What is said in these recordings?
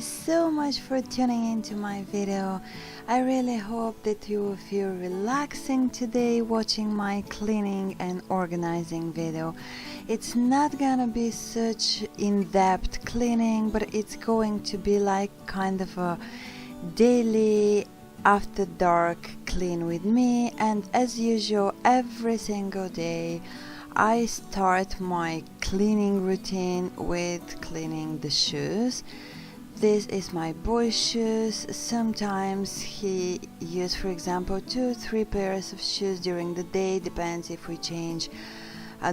so much for tuning into my video. I really hope that you will feel relaxing today watching my cleaning and organizing video. It's not gonna be such in-depth cleaning, but it's going to be like kind of a daily after dark clean with me, and as usual every single day I start my cleaning routine with cleaning the shoes. This is my boy's shoes. Sometimes he uses, for example, 2-3 pairs of shoes during the day, depends if we change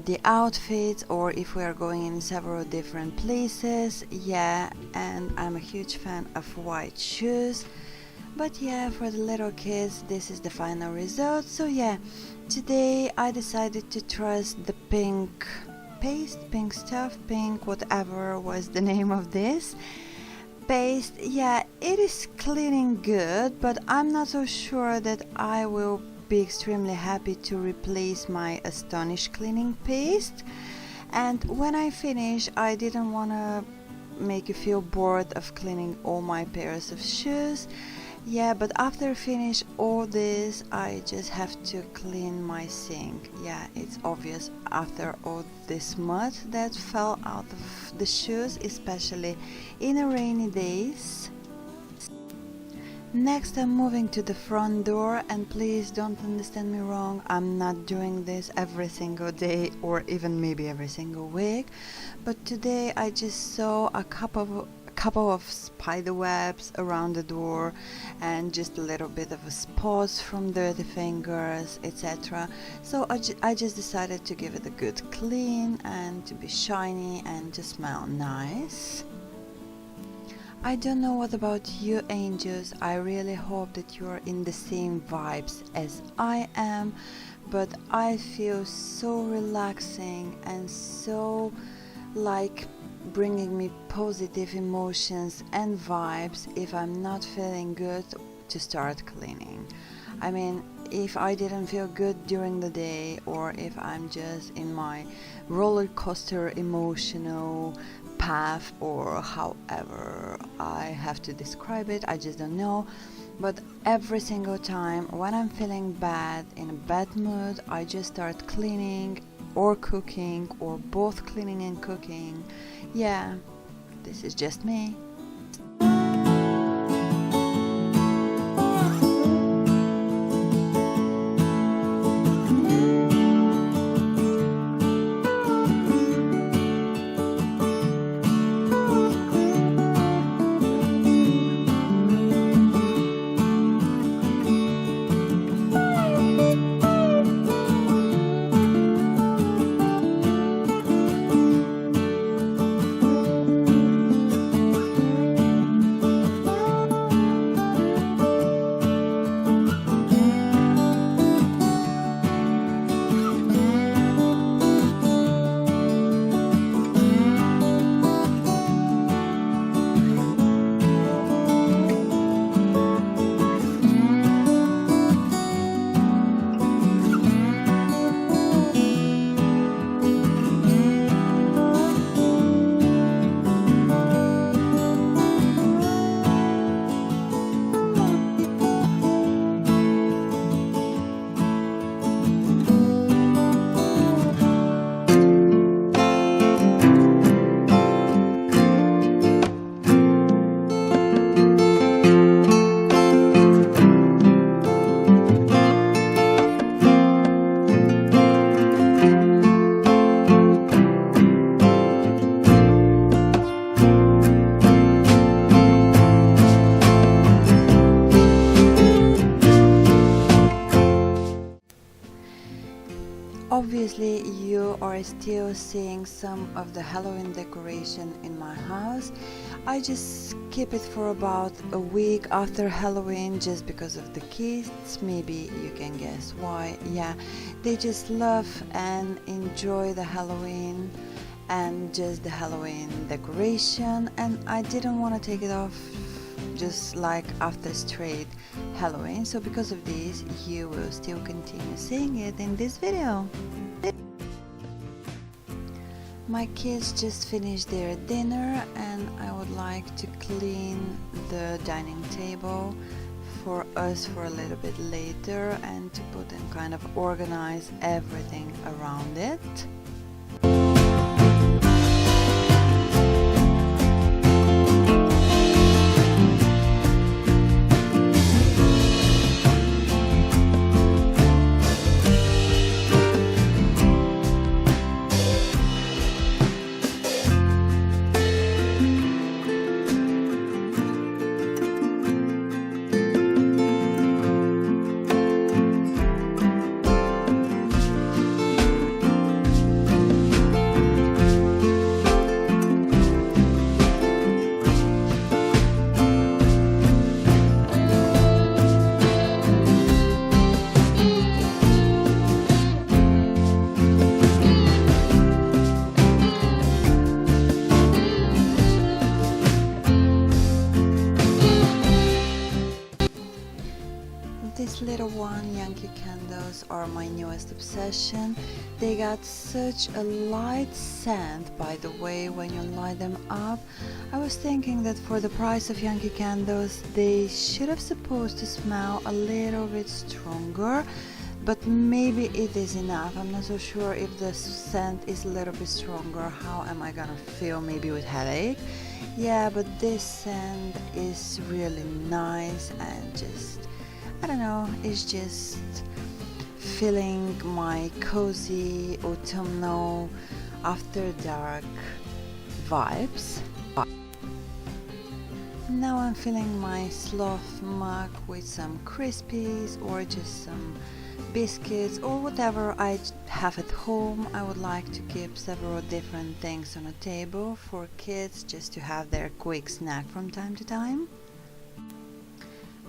the outfits or if we are going in several different places. Yeah, and I'm a huge fan of white shoes. But yeah, for the little kids this is the final result. So yeah, today I decided to trust the pink paste, pink stuff, pink whatever was the name of this paste. Yeah, it is cleaning good, but I'm not so sure that I will be extremely happy to replace my Astonish cleaning paste. And when I finish, I didn't want to make you feel bored of cleaning all my pairs of shoes. Yeah, but after I finish all this, I just have to clean my sink. Yeah, it's obvious after all this mud that fell out of the shoes, especially in the rainy days. Next, I'm moving to the front door, and please don't understand me wrong, I'm not doing this every single day or even maybe every single week, but today I just saw a couple of spider webs around the door and just a little bit of a spots from dirty fingers, etc. So I just decided to give it a good clean and to be shiny and to smell nice. I don't know what about you angels, I really hope that you are in the same vibes as I am, but I feel so relaxing and so like bringing me positive emotions and vibes if I'm not feeling good to start cleaning. I mean, if I didn't feel good during the day, or if I'm just in my roller coaster emotional path, or however I have to describe it, I just don't know, but every single time when I'm feeling bad, in a bad mood, I just start cleaning or cooking, or both cleaning and cooking. Yeah, this is just me. Obviously you are still seeing some of the Halloween decoration in my house. I just keep it for about a week after Halloween just because of the kids. Maybe you can guess why. Yeah, they just love and enjoy the Halloween and just the Halloween decoration, and I didn't want to take it off just like after straight Halloween, so because of this you will still continue seeing it in this video. My kids just finished their dinner and then I would like to clean the dining table for us for a little bit later and to put and kind of organize everything around it. These little one Yankee candles are my newest obsession. They got such a light scent, by the way, when you light them up. I was thinking that for the price of Yankee candles they should have supposed to smell a little bit stronger, but maybe it is enough. I'm not so sure if the scent is a little bit stronger. How am I gonna feel? Maybe with headache? Yeah, but this scent is really nice and just, I don't know, it's just feeling my cozy autumnal after dark vibes. Now I'm filling my sloth mug with some Crispies or just some biscuits or whatever I have at home. I would like to keep several different things on a table for kids just to have their quick snack from time to time.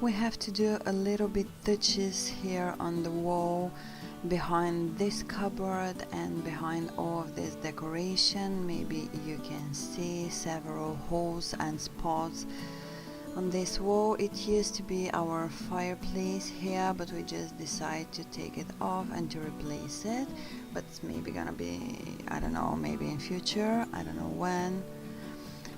We have to do a little bit touches here on the wall behind this cupboard and behind all of this decoration. Maybe you can see several holes and spots on this wall. It used to be our fireplace here, but we just decided to take it off and to replace it. But it's maybe gonna be, I don't know, maybe in future, I don't know when.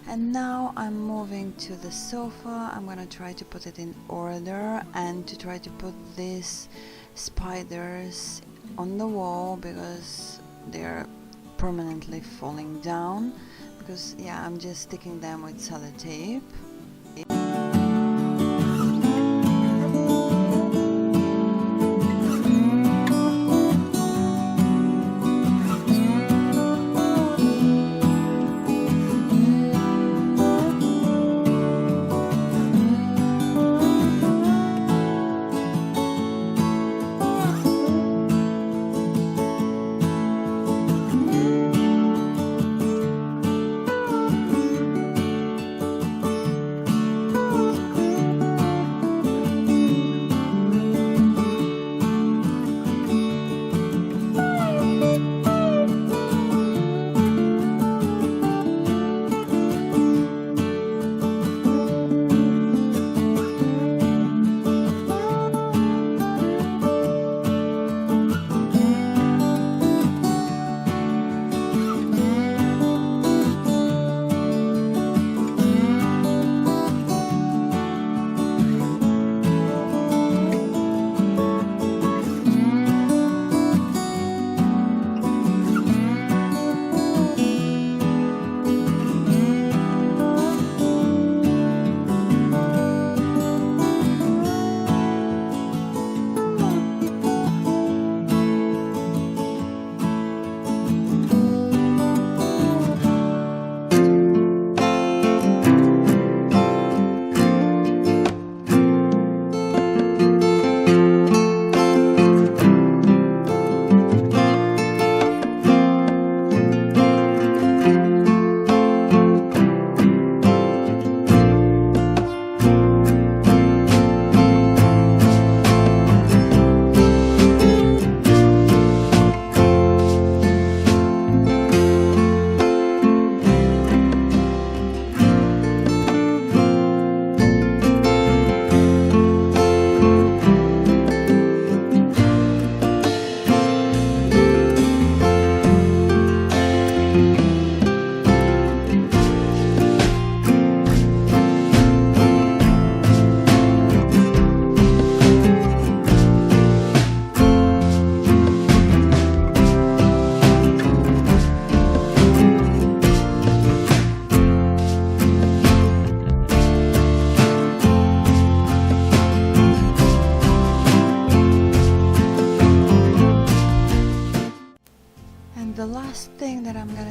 And now I'm moving to the sofa. I'm gonna try to put it in order and to try to put these spiders on the wall because they're permanently falling down. Because yeah, I'm just sticking them with sellotape.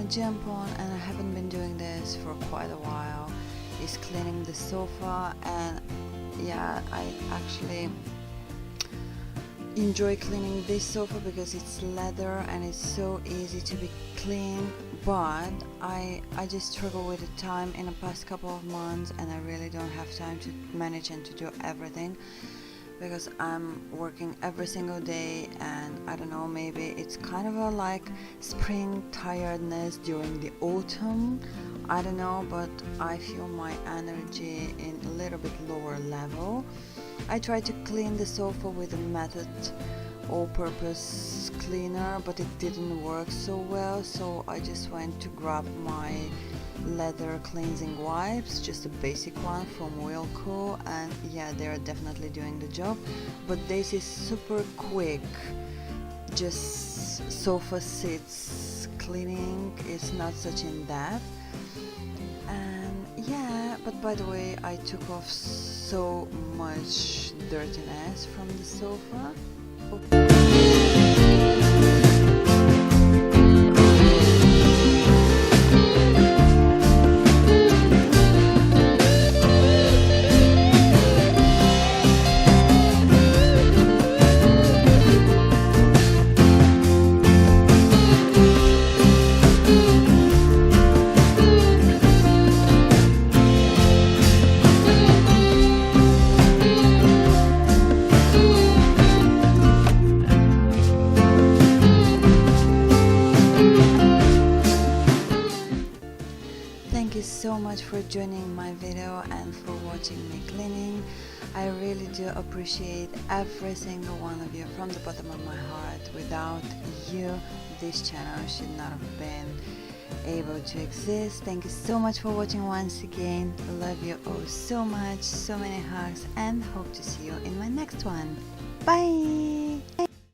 jump on, and I haven't been doing this for quite a while, is cleaning the sofa. And yeah, I actually enjoy cleaning this sofa because it's leather and it's so easy to be clean, but I just struggle with the time in the past couple of months, and I really don't have time to manage and to do everything because I'm working every single day. And I don't know, maybe it's kind of a like spring tiredness during the autumn, I don't know, but I feel my energy in a little bit lower level. I tried to clean the sofa with a method all-purpose cleaner, but it didn't work so well, so I just went to grab my leather cleansing wipes, just a basic one from Wilco, and yeah, they're definitely doing the job. But this is super quick, just sofa seats cleaning, is not such in depth. And yeah, but by the way, I took off so much dirtiness from the sofa. Thank you so much for joining my video and for watching me cleaning. I really do appreciate every single one of you from the bottom of my heart. Without you, this channel should not have been able to exist. Thank you so much for watching once again. Love you all so much, so many hugs, and hope to see you in my next one. Bye!